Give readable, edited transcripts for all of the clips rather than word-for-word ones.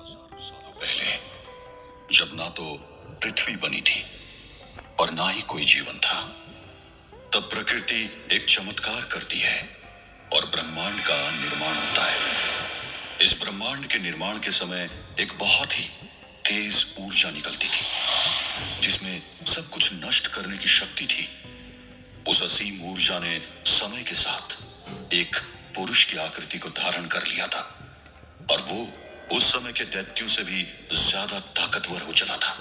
हजारों सालों पहले, जब ना तो पृथ्वी बनी थी और ना ही कोई जीवन था, तब प्रकृति एक चमत्कार करती है और ब्रह्मांड का निर्माण होता है। इस ब्रह्मांड के निर्माण के समय एक बहुत ही तेज ऊर्जा निकलती थी, जिसमें सब कुछ नष्ट करने की शक्ति थी। उस असीम ऊर्जा ने समय के साथ एक पुरुष की आकृति को धारण कर लिया था और वो उस समय के दैत्यों से भी ज्यादा ताकतवर हो चला था।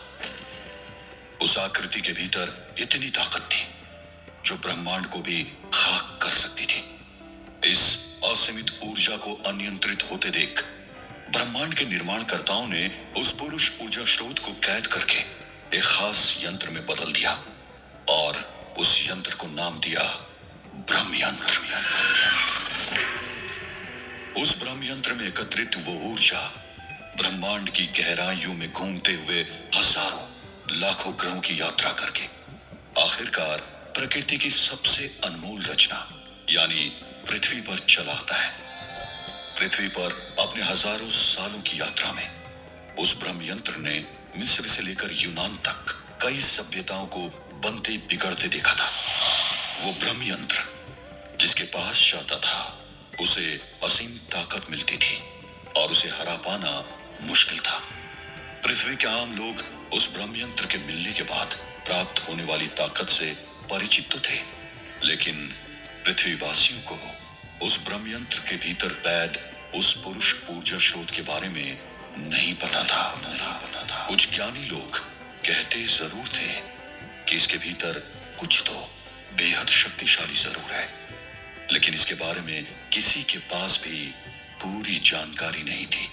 उस आकृति के भीतर इतनी ताकत थी जो ब्रह्मांड को भी खाक कर सकती थी। इस असीमित ऊर्जा को अनियंत्रित होते देख ब्रह्मांड के निर्माणकर्ताओं ने उस पुरुष ऊर्जा स्रोत को कैद करके एक खास यंत्र में बदल दिया और उस यंत्र को नाम दिया ब्रह्म यंत्र। उस ब्रह्म यंत्र में एकत्रित वो ऊर्जा ब्रह्मांड की गहराइयों में घूमते हुए हजारों लाखों ग्रहों की यात्रा करके आखिरकार प्रकृति की सबसे अनमोल रचना यानी पृथ्वी पर चला आता है। पृथ्वी पर अपने हजारों सालों की यात्रा में उस ब्रह्म यंत्र ने मिस्र से लेकर यूनान तक कई सभ्यताओं को बनते बिगड़ते देखा था। वो ब्रह्म यंत्र जिसके पास जाता था उसे असीम ताकत मिलती थी और उसे हरा पाना मुश्किल था। पृथ्वी के आम लोग उस ब्रह्म यंत्र के मिलने के बाद प्राप्त होने वाली ताकत से परिचित तो थे, लेकिन पृथ्वीवासियों को उस ब्रह्म यंत्र के भीतर पैद उस पुरुष ऊर्जा स्रोत के बारे में नहीं पता था। कुछ ज्ञानी लोग कहते जरूर थे कि इसके भीतर कुछ तो बेहद शक्तिशाली जरूर है, लेकिन इसके बारे में किसी के पास भी पूरी जानकारी नहीं थी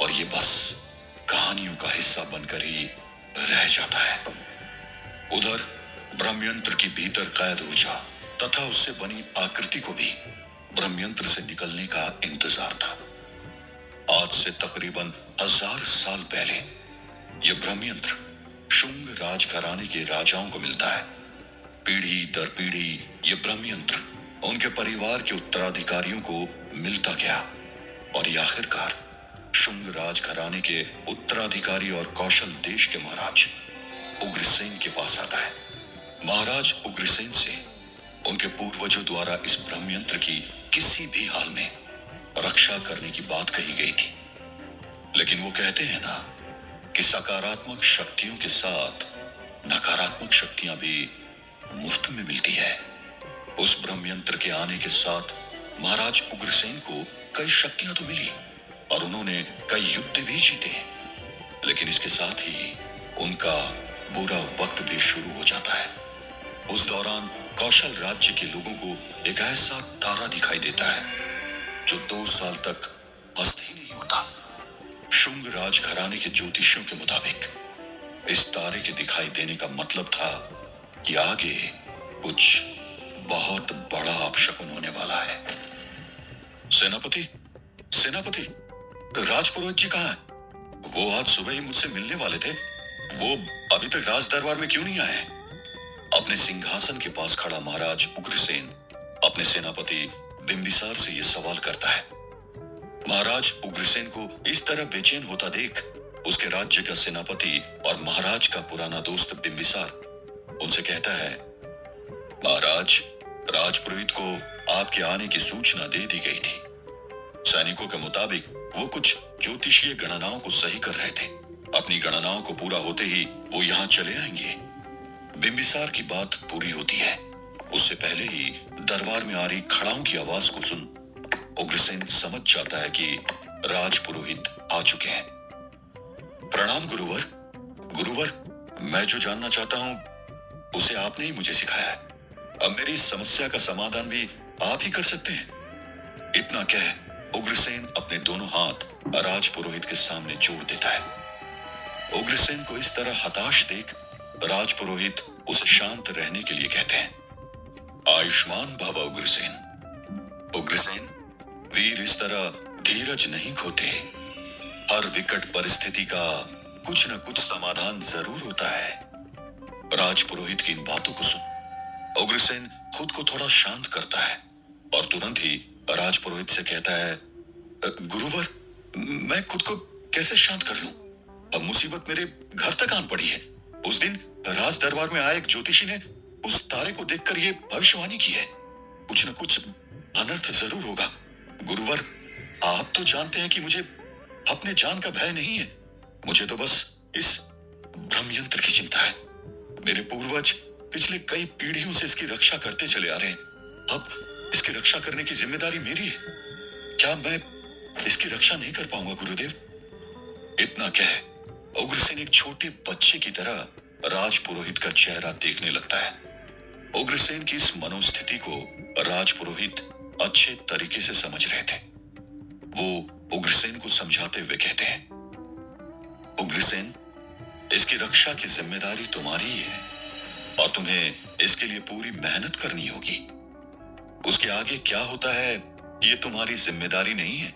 और ये बस कहानियों का हिस्सा बनकर ही रह जाता है। उधर ब्रह्मयंत्र की भीतर कैद ऊर्जा तथा उससे बनी आकृति को भी ब्रह्मयंत्र से निकलने का इंतजार था। आज से तकरीबन 1000 साल पहले यह ब्रह्मयंत्र शुंग राजघराने के राजाओं को मिलता है। पीढ़ी दर पीढ़ी यह ब्रह्मयंत्र उनके परिवार के उत्तराधिकारियों को मिलता गया और ये आखिरकार शुंग राजघराने के उत्तराधिकारी और कौशल देश के महाराज उग्रसेन के पास आता है। महाराज उग्रसेन से उनके पूर्वजों द्वारा इस ब्रह्मयंत्र की किसी भी हाल में रक्षा करने की बात कही गई थी, लेकिन वो कहते हैं ना कि सकारात्मक शक्तियों के साथ नकारात्मक शक्तियां भी मुफ्त में मिलती है। उस ब्रह्मयंत्र के आने के साथ महाराज उग्रसेन को कई शक्तियां तो मिली और उन्होंने कई युद्ध भी जीते, लेकिन इसके साथ ही उनका बुरा वक्त भी शुरू हो जाता है। उस दौरान कौशल राज्य के लोगों को एक ऐसा तारा दिखाई देता है जो 2 साल तक अस्त ही नहीं होता। शुंग राजघराने के ज्योतिषियों के मुताबिक इस तारे के दिखाई देने का मतलब था कि आगे कुछ बहुत बड़ा अपशकुन होने वाला है। सेनापति, सेनापति, राजपुरोहित जी कहाँ हैं? वो आज सुबह ही मुझसे मिलने वाले थे। वो अभी तक राज दरबार में क्यों नहीं आए? अपने सिंहासन के पास खड़ा महाराज उग्रसेन अपने सेनापति बिंबिसार से यह सवाल करता है। महाराज उग्रसेन को इस तरह बेचैन होता देख उसके राज्य का सेनापति और महाराज का पुराना दोस्त बिंबिसार उनसे कहता है, महाराज, राजपुरोहित को आपके आने की सूचना दे दी गई थी। सैनिकों के मुताबिक वो कुछ ज्योतिषीय गणनाओं को सही कर रहे थे। अपनी गणनाओं को पूरा होते ही वो यहाँ चले आएंगे। बिंबिसार की बात पूरी होती है उससे पहले ही दरबार में आ रही खड़ाओं की आवाज को सुन उग्रसेन समझ जाता है कि राजपुरोहित आ चुके हैं। प्रणाम गुरुवर। गुरुवर, मैं जो जानना चाहता हूँ उसे आपने ही मुझे सिखाया है। अब मेरी इस समस्या का समाधान भी आप ही कर सकते हैं। इतना कह उग्रसेन अपने दोनों हाथ राजपुरोहित के सामने जोड़ देता है। उग्रसेन को इस तरह हताश देख राजपुरोहित उसे शांत रहने के लिए कहते हैं। आयुष्मान भव उग्रसेन। उग्रसेन, वीर इस तरह धीरज नहीं खोते। हर विकट परिस्थिति का कुछ न कुछ समाधान जरूर होता है। राजपुरोहित की इन बातों को सुन उग्रसेन खुद को थोड़ा शांत करता है और तुरंत ही राजपुरोहित से कहता है, गुरुवर, मैं खुद को कैसे शांत कर लूं? अब मुसीबत मेरे घर तक आन पड़ी है। उस दिन राज दरबार में आए एक ज्योतिषी ने उस तारे को देखकर ये भविष्यवाणी की है, कुछ न कुछ अनर्थ जरूर होगा। गुरुवर, आप तो जानते हैं कि मुझे अपने जान का भय नहीं है। मुझे तो बस इस ब्रह्म यंत्र की चिंता है। मेरे पूर्वज पिछले कई पीढ़ियों से इसकी रक्षा करते चले आ रहे हैं। अब इसकी रक्षा करने की जिम्मेदारी मेरी है। क्या मैं इसकी रक्षा नहीं कर पाऊंगा गुरुदेव? इतना कह उग्रसेन एक छोटे बच्चे की तरह राजपुरोहित का चेहरा देखने लगता है। उग्रसेन की इस मनोस्थिति को राजपुरोहित अच्छे तरीके से समझ रहे थे। वो उग्रसेन को समझाते हुए कहते हैं, उग्रसेन, इसकी रक्षा की जिम्मेदारी तुम्हारी ही है और तुम्हें इसके लिए पूरी मेहनत करनी होगी। उसके आगे क्या होता है ये तुम्हारी जिम्मेदारी नहीं है।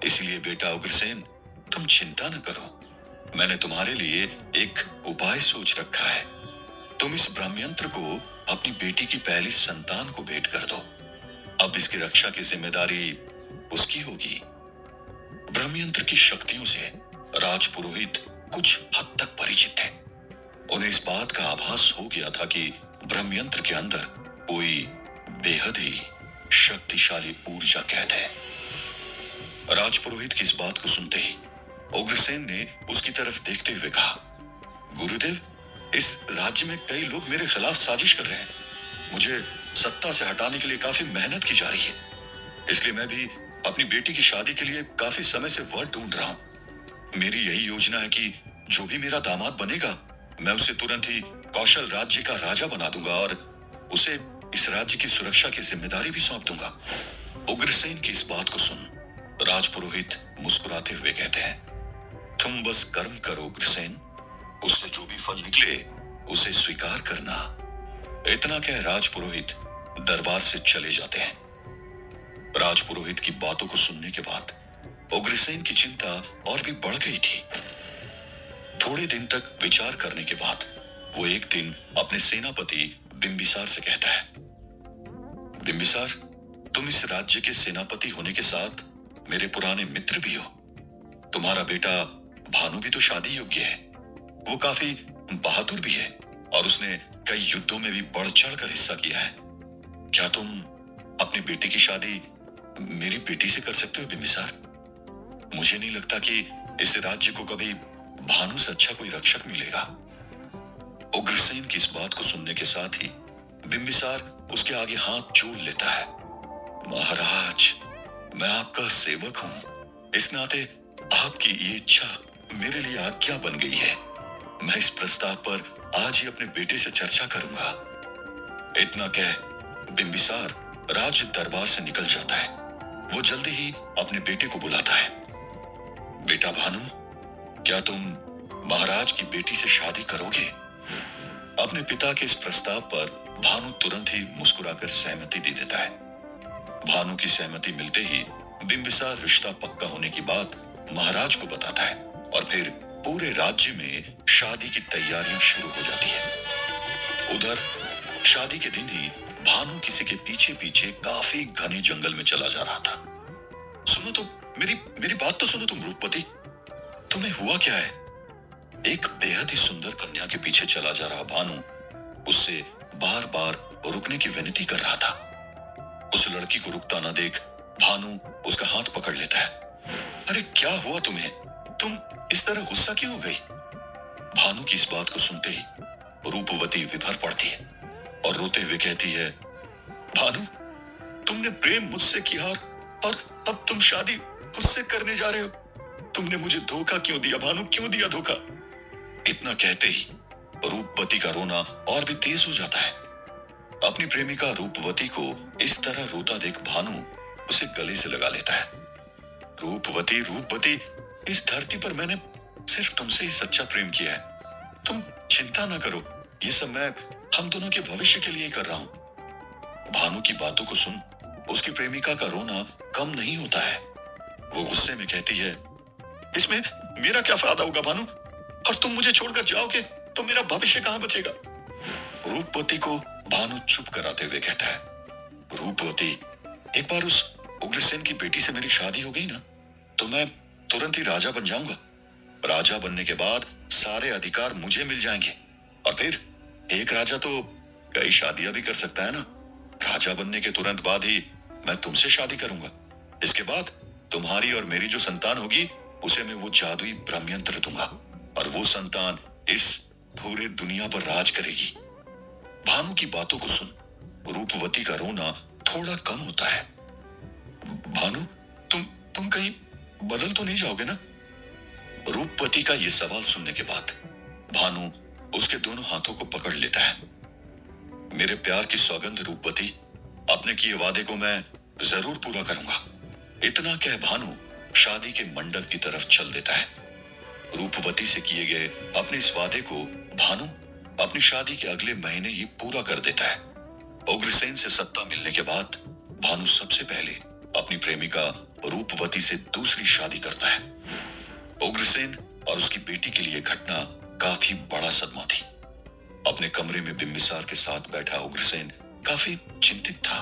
इसलिए बेटा उग्रसेन, तुम चिंता न करो। मैंने तुम्हारे लिए एक उपाय सोच रखा है। तुम इस ब्रह्मयंत्र को अपनी बेटी की पहली संतान को भेंट कर दो। अब इसकी रक्षा की जिम्मेदारी उसकी होगी। ब्रह्मयंत्र की शक्तियों से राजपुरोहित कुछ हद तक परिचित थे। उन्हें इस बात का आभास हो गया था कि ब्रह्मयंत्र के अंदर कोई बेहद ही शक्तिशाली ऊर्जा कैद है। राजपुरोहित की इस बात को सुनते ही उग्रसेन ने उसकी तरफ देखते हुए कहा, गुरुदेव, इस राज्य में कई लोग मेरे खिलाफ साजिश कर रहे हैं। मुझे सत्ता से हटाने के लिए काफी मेहनत की जा रही है। इसलिए मैं भी अपनी बेटी की शादी के लिए काफी समय से वर ढूंढ रहा हूं। मेरी यही योजना है कि जो भी मेरा दामाद बनेगा, मैं उसे तुरंत ही कौशल राज्य का राजा बना दूंगा और उसे इस राज्य की सुरक्षा की जिम्मेदारी भी सौंप दूंगा। उग्रसेन की इस बात को सुन राजपुरोहित मुस्कुराते हुए कहते हैं, तुम बस कर्म करो उग्रसेन, उससे जो भी फल निकले उसे स्वीकार करना। इतना कह राजपुरोहित दरबार से चले जाते हैं। राजपुरोहित की बातों को सुनने के बाद उग्रसेन की चिंता और भी बढ़ गई थी। थोड़े दिन तक विचार करने के बाद वो एक दिन अपने सेनापति बिंबिसार से कहता है, बिंबिसार, तुम इस राज्य के सेनापति होने के साथ मेरे पुराने मित्र भी हो। तुम्हारा बेटा भानु भी तो शादी योग्य है। वो काफी बहादुर भी है और उसने कई युद्धों में भी बढ़ चढ़कर हिस्सा किया है। क्या तुम अपनी बेटी की शादी मेरी बेटी से कर सकते हो बिंबिसार? मुझे नहीं लगता कि इस राज्य को कभी भानु से अच्छा कोई रक्षक मिलेगा। उग्रसेन की इस बात को सुनने के साथ ही बिंबिसार उसके आगे हाथ जोड़ लेता है। महाराज, मैं आपका सेवक हूं। इस नाते आपकी ये इच्छा मेरे लिए आज्ञा बन गई है। मैं इस प्रस्ताव पर आज ही अपने बेटे से चर्चा करूंगा। इतना कह बिंबिसार राज दरबार से निकल जाता है। वो जल्दी ही अपने बेटे को बुलाता है। बेटा भानु, क्या तुम महाराज की बेटी से शादी करोगे? अपने पिता के इस प्रस्ताव पर भानु तुरंत ही मुस्कुराकर सहमति दे देता है। भानु की सहमति मिलते ही बिंबिसार रिश्ता पक्का होने की बात महाराज को बताता है और फिर पूरे राज्य में शादी की तैयारियां शुरू हो जाती है। उधर शादी के दिन ही भानु किसी के पीछे पीछे काफी घने जंगल में चला जा रहा था। सुनो तो, मेरी बात तो सुनो तुम रूपवती, तुम्हें हुआ क्या है? एक बेहद ही सुंदर कन्या के पीछे चला जा रहा भानु उससे बार बार रुकने की विनती कर रहा था। उस लड़की को रुकता न देख भानु उसका हाथ पकड़ लेता है। अरे क्या हुआ तुम्हें? तुम इस तरह गुस्सा क्यों हो गई? भानु की इस बात को सुनते ही रूपवती विभर पड़ती है और रोते हुए कहती है, भानु, तुमने प्रेम मुझसे किया और अब तुम शादी मुझसे करने जा रहे हो। तुमने मुझे धोखा क्यों दिया भानु, क्यों दिया धोखा? इतना कहते ही रूपवती का रोना और भी तेज हो जाता है। अपनी प्रेमिका रूपवती को इस तरह रोता देख भानु उसे गले से लगा लेता है। रूपवती, रूपवती, इस धरती पर मैंने सिर्फ तुमसे ही सच्चा प्रेम किया है। तुम चिंता ना करो, ये सब मैं हम दोनों के भविष्य के लिए ही कर रहा हूं। भानु की बातों को सुन उसकी प्रेमिका का रोना कम नहीं होता है। वो गुस्से में कहती है, इसमें मेरा क्या फायदा होगा भानु? और तुम मुझे छोड़कर जाओगे तो मेरा भविष्य कहां बचेगा? रूपवती को भानु चुप कराते हुए कहता है, रूपवती, एक बार उस उग्रसेन की बेटी से मेरी शादी हो गई ना, तो मैं तुरंत ही राजा बन जाऊंगा। राजा बनने के बाद सारे अधिकार मुझे मिल जाएंगे और फिर एक राजा तो कई शादियां भी कर सकता है ना। राजा बनने के तुरंत बाद ही मैं तुमसे शादी करूंगा। इसके बाद तुम्हारी और मेरी जो संतान होगी उसे मैं वो जादुई ब्रह्म यंत्र दूंगा और वो संतान इस पूरे दुनिया पर राज करेगी। भानु की बातों को सुन रूपवती का रोना थोड़ा कम होता है। भानु, तुम कहीं बदल तो नहीं जाओगे ना? रूपवती का यह सवाल सुनने के बाद भानु उसके दोनों हाथों को पकड़ लेता है। मेरे प्यार की सौगंध रूपवती, आपने किए वादे को मैं जरूर पूरा करूंगा। इतना कह भानु शादी के मंडप की तरफ चल देता है। रूपवती से किए गए अपने इस वादे को भानु अपनी शादी के अगले महीने ही पूरा कर देता है। उग्रसेन से सत्ता मिलने के बाद भानु सबसे पहले अपनी प्रेमिका रूपवती से दूसरी शादी करता है। उग्रसेन और उसकी बेटी के लिए घटना काफी बड़ा सदमा थी। अपने कमरे में बिंबिसार के साथ बैठा उग्रसेन काफी चिंतित था।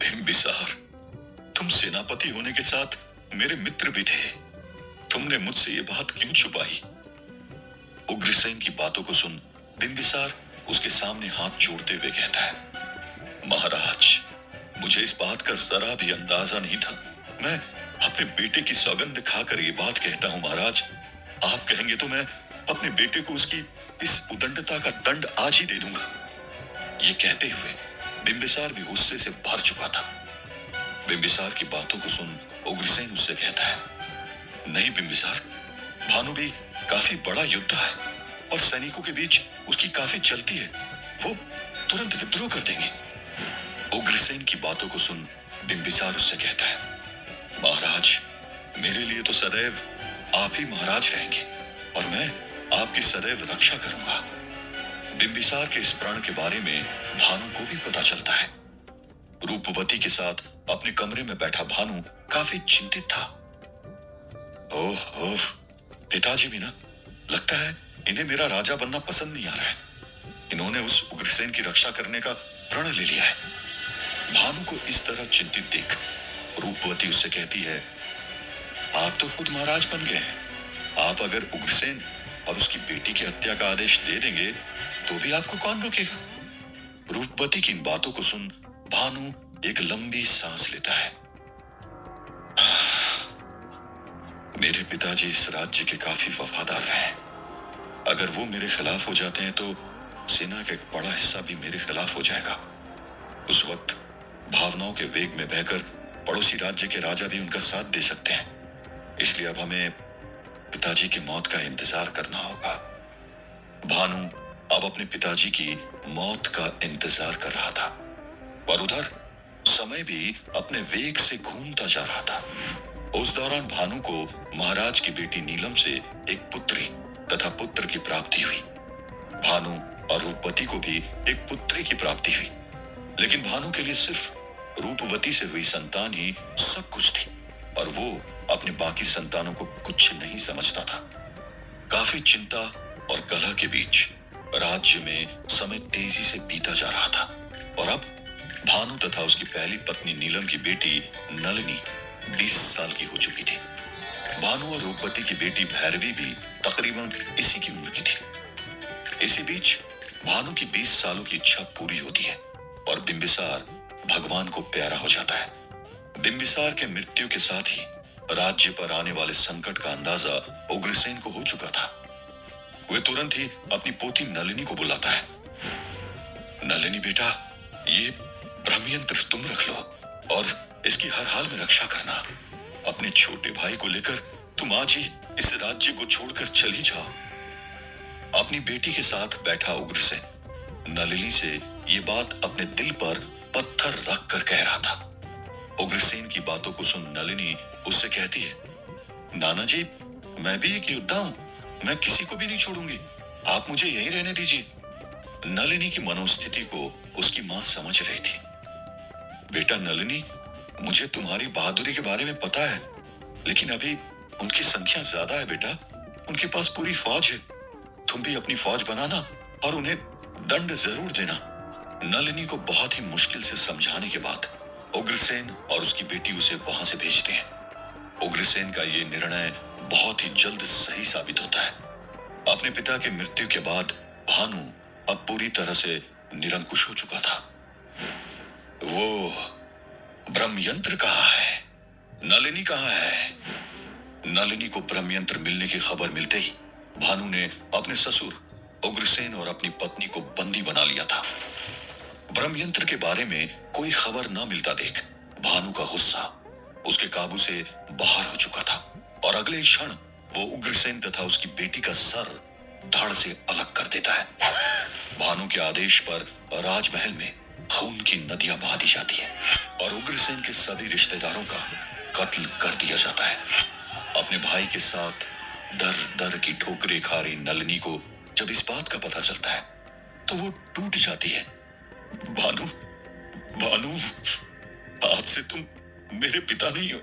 बिंबिसार, तुम सेनापति होने के साथ मेरे मित्र भी थे। तुमने मुझसे ये बात क्यों छुपाई? उग्रसेन की बातों को सुन बिंबिसार उसके सामने हाथ जोड़ते हुए कहता है, महाराज, मुझे इस बात का जरा भी अंदाजा नहीं था। मैं अपने बेटे की सौगंध खाकर ये बात कहता हूं महाराज। आप कहेंगे तो मैं अपने बेटे को उसकी इस उदंडता का दंड आज ही दे दूंगा। ये कहते हुए बिंबिसार भी गुस्से से भर चुका था। बिंबिसार की बातों को सुन उग्रसेन उससे कहता है, नहीं बिंबिसार, भानु भी काफी बड़ा योद्धा है और सैनिकों के बीच उसकी काफी चलती है। वो तुरंत विद्रोह कर देंगे। उग्रसेन की बातों को सुन बिंबिसार उससे कहता है, महाराज, मेरे लिए तो सदैव आप ही महाराज रहेंगे और मैं आपकी सदैव रक्षा करूंगा। बिंबिसार के इस प्रण के बारे में भानु को भी पता चलता है। रूपवती के साथ अपने कमरे में बैठा भानु काफी चिंतित था। ओह, पिताजी भी ना, लगता है इन्हें मेरा राजा बनना पसंद नहीं आ रहा है। इन्होंने उस उग्रसेन की रक्षा करने का प्रण ले लिया है। भानु को इस तरह चिंतित देख रूपवती उससे कहती है, आप तो खुद महाराज बन गए हैं। आप अगर उग्रसेन और उसकी बेटी की हत्या का आदेश दे देंगे तो भी आपको कौन रोकेगा? रूपवती की इन बातों को सुन भानु एक लंबी सांस लेता है। मेरे पिताजी इस राज्य के काफी वफादार रहे। अगर वो मेरे खिलाफ हो जाते हैं तो सेना का एक बड़ा हिस्सा भी मेरे खिलाफ हो जाएगा। उस वक्त भावनाओं के वेग में बहकर पड़ोसी राज्य के राजा भी उनका साथ दे सकते हैं। इसलिए अब हमें पिताजी की मौत का इंतजार करना होगा। भानु अब अपने पिताजी की मौत का इंतजार कर रहा था और उधर समय भी अपने वेग से घूमता जा रहा था। उस दौरान भानु को महाराज की बेटी नीलम से एक पुत्री तथा पुत्र की प्राप्ति हुई। भानु और रूपवती को भी एक पुत्री की प्राप्ति हुई, लेकिन भानु के लिए सिर्फ रूपवती से हुई संतान ही सब कुछ थी और वो अपने बाकी संतानों को कुछ नहीं समझता था। काफी चिंता और कलह के बीच राज्य में समय तेजी से बीता जा रहा था और अब भानु तथा उसकी पहली पत्नी नीलम की बेटी नलिनी 20 साल की हो चुकी थी। भानु और रूपवती की बेटी भैरवी भी तकरीबन इसी की उम्र की थी। इसी बीच भानु की 20 सालों की इच्छा पूरी होती है और बिंबिसार भगवान को प्यारा हो जाता है। बिंबिसार के मृत्यु के साथ ही राज्य पर आने वाले संकट का अंदाजा उग्रसेन को हो चुका था। वे तुरंत ही अपनी पोती नलिनी को बुलाता है। नलिनी बेटा, ये ब्रह्मयंत्र तुम रख लो और इसकी हर हाल में रक्षा करना। अपने छोटे भाई को लेकर तुम आज ही इस राज्य को छोड़कर चली जाओ। अपनी बेटी के साथ बैठा उग्रसेन नलिनी से ये बात अपने दिल पर पत्थर रख कर कह रहा था। उग्रसेन की बातों को सुन नलिनी उससे कहती है, नाना जी, मैं भी एक योद्धा हूं, मैं किसी को भी नहीं छोड़ूंगी, आप मुझे यहीं रहने दीजिए। नलिनी की मनोस्थिति को उसकी मां समझ रही थी। बेटा नलिनी, मुझे तुम्हारी बहादुरी के बारे में पता है, लेकिन अभी उनकी संख्या ज्यादा है बेटा, उनके पास पूरी फौज है। तुम भी अपनी फौज बनाना और उन्हें दंड जरूर देना। नलिनी को बहुत ही मुश्किल से समझाने के बाद उग्रसेन और उसकी बेटी उसे वहां से भेजते हैं। उग्रसेन का ये निर्णय बहुत ही जल्द सही साबित होता है। अपने पिता की मृत्यु के बाद भानु अब पूरी तरह से निरंकुश हो चुका था। वो ब्रह्म यंत्र कहाँ है? नलिनी कहाँ है? नलिनी को ब्रह्म यंत्र मिलने की खबर मिलते ही भानु ने अपने ससुर उग्रसेन और अपनी पत्नी को बंदी बना लिया था। ब्रह्म यंत्र के बारे में कोई खबर न मिलता देख भानु का गुस्सा उसके काबू से बाहर हो चुका था और अगले ही क्षण वो उग्रसेन तथा उसकी बेटी का सर धड़ से अलग कर देता है। भानु के आदेश पर राजमहल में खून की नदियां बहा दी जाती है और उग्रसेन के सभी रिश्तेदारों का कत्ल कर दिया जाता है। अपने भाई के साथ दर दर की ठोकरें खा रही नलिनी को जब इस बात का पता चलता है तो वो टूट जाती है। भानु, भानु, आज से तुम मेरे पिता नहीं हो।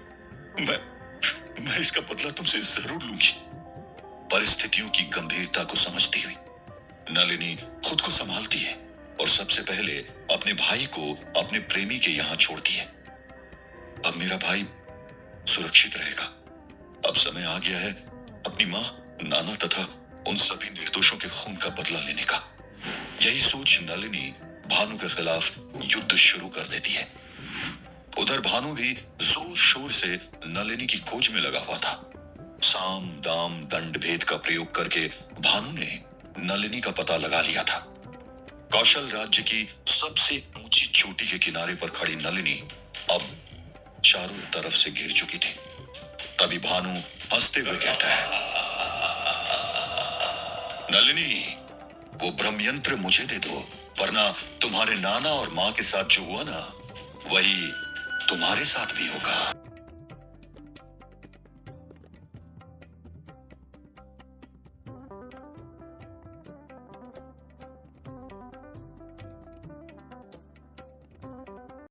मैं इसका बदला तुमसे जरूर लूंगी। परिस्थितियों की गंभीरता को समझती हुई नलिनी खुद को संभालती है और सबसे पहले अपने भाई को अपने प्रेमी के यहां छोड़ती है। अब मेरा भाई सुरक्षित रहेगा। अब समय आ गया है अपनी मां, नाना तथा उन सभी निर्दोषों के खून का बदला लेने का। यही सोच नलिनी भानु के खिलाफ युद्ध शुरू कर देती है। उधर भानु भी जोर शोर से नलिनी की खोज में लगा हुआ था। साम दाम दंड भेद का प्रयोग करके भानु ने नलिनी का पता लगा लिया था। कौशल राज्य की सबसे ऊंची चोटी के किनारे पर खड़ी नलिनी अब चारों तरफ से घिर चुकी थी। तभी भानु हंसते हुए कहता है, नलिनी, वो ब्रह्म यंत्र मुझे दे दो, वरना तुम्हारे नाना और मां के साथ जो हुआ ना, वही तुम्हारे साथ भी होगा।